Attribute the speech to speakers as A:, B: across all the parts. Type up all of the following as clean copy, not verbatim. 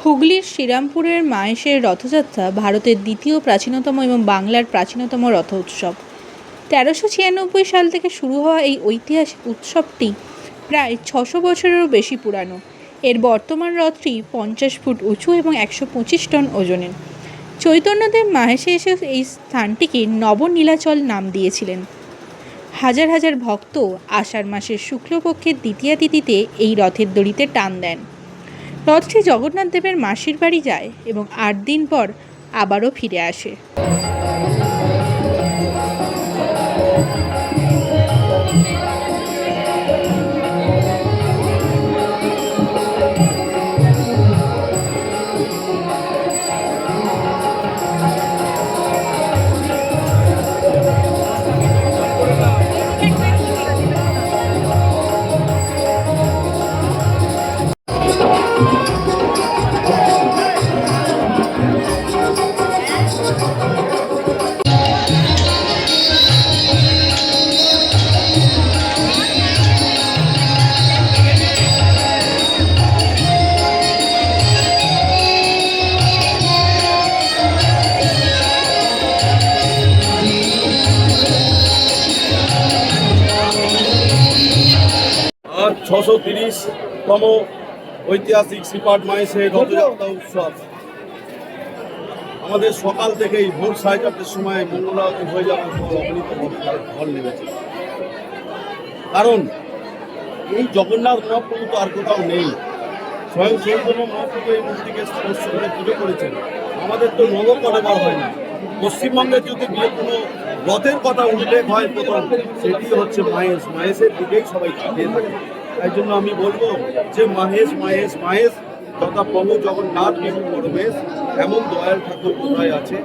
A: হুগলির শ্রীরামপুরের মাহেশের রথযাত্রা ভারতের দ্বিতীয় প্রাচীনতম এবং বাংলার প্রাচীনতম রথ উৎসব। ১৩৯৬ সাল থেকে শুরু হওয়া এই ঐতিহাসিক উৎসবটি প্রায় ৬০০ বছরেরও বেশি পুরানো। এর বর্তমান রথটি ৫০ ফুট উঁচু এবং ১২৫ টন ওজনের। চৈতন্যদেব মাহেশে এসে এই স্থানটিকে নবনীলাচল নাম দিয়েছিলেন। হাজার হাজার ভক্ত আষাঢ় মাসের শুক্লপক্ষের দ্বিতীয়া তিথিতে এই রথের দড়িতে টান দেন। রথটি জগন্নাথ দেবের মাসির বাড়ি যায় এবং ৮ দিন পর আবারও ফিরে আসে।
B: আজ ৬৩০তম ঐতিহাসিক শ্রীপাঠ মাহেশের রথযাত্রা উৎসব। আমাদের সকাল থেকেই ভোর ৪:৩০টার সময় মঙ্গলারতি হয়ে যাওয়ার পর অগণিত ফল নেমেছে। কারণ এই জগন্নাথ মহাপ্রভু তো আর কোথাও নেই। স্বয়ং চৈতন্য মহাপ্রভু এই মূর্তিকে স্পর্শ করে পুজো করেছেন। আমাদের তো নবকলেবর হয় না। পশ্চিমবঙ্গে যদি কোনো রথের কথা উল্লেখ হয় প্রথম, সেটি হচ্ছে মাহেশ। মাহেশের দিকেই সবাই তাকিয়ে থাকে। তাই জন্য আমি বলবো যে মাহেশ মাহেশ মাহেশ তথা প্রভু জগন্নাথ বিভু পরমেশ, এমন দয়াল ঠাকুর কোথায় আছে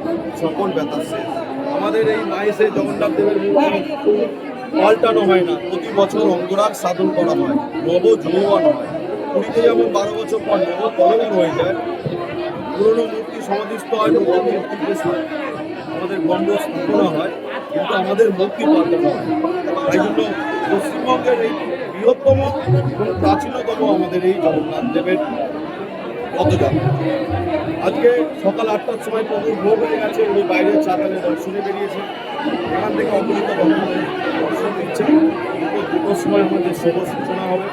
B: সকল ব্যথা শেষ। আমাদের এই মাহেশে জগন্নাথ দেবের মূর্তি পাল্টানো হয় না, প্রতি বছর অঙ্গরাগ সাধন করা হয়, নব যৌবন হয়। পুরীতে যেমন ১২ বছর পর নব কলেবর হয়ে যায়, পুরনো মূর্তি সমাধিস্থ হয়, নতুন মূর্তি বেশ হয়, আমাদের গণ্ড স্থাপনা হয়, কিন্তু আমাদের মূর্তি পাল্টানো হয়। তাই জন্য পশ্চিমবঙ্গের এই বৃহত্তম এবং প্রাচীনতম আমাদের এই জগন্নাথ দেবের রথযাত্রা। আজকে সকাল ৮টার সময় প্রভুর ভোগ হয়ে গেছে, উনি বাইরের চাতালে দর্শনে বেরিয়েছে। এখান থেকে অগণিত ভক্তদের দর্শন দিচ্ছে। দুটোর সময় আমাদের শুভ সূচনা হবে।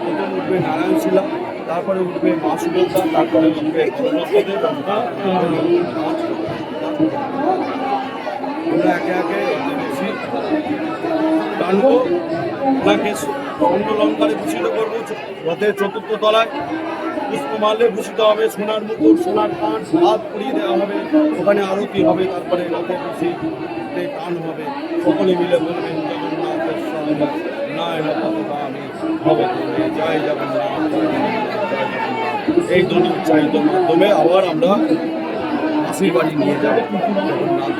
B: প্রথম উঠবে নারায়ণ শিলা, তারপরে উঠবে মা সুভদ্রা, তারপরে উঠবে আমরা একে একে বেশি টানবো, ওনাকে স্বর্ণলঙ্কারে ভূষিত করবো। রথের চতুর্থ তলায় পুষ্পমালে ভূষিত হবে, সোনার মুকুট, সোনার কান, হাত পরিয়ে দেওয়া হবে। ওখানে আরতি হবে, তারপরে রথের খুশিতে টান হবে। সকলে মিলে বলবেন জগন্নাথের স্বামী নারায়ণ আমি হবে জয় জগন্নাথ। এই দড়ি উচ্চারিতের মাধ্যমে আবার আমরা মাসির বাড়ি নিয়ে যাবো জগন্নাথ।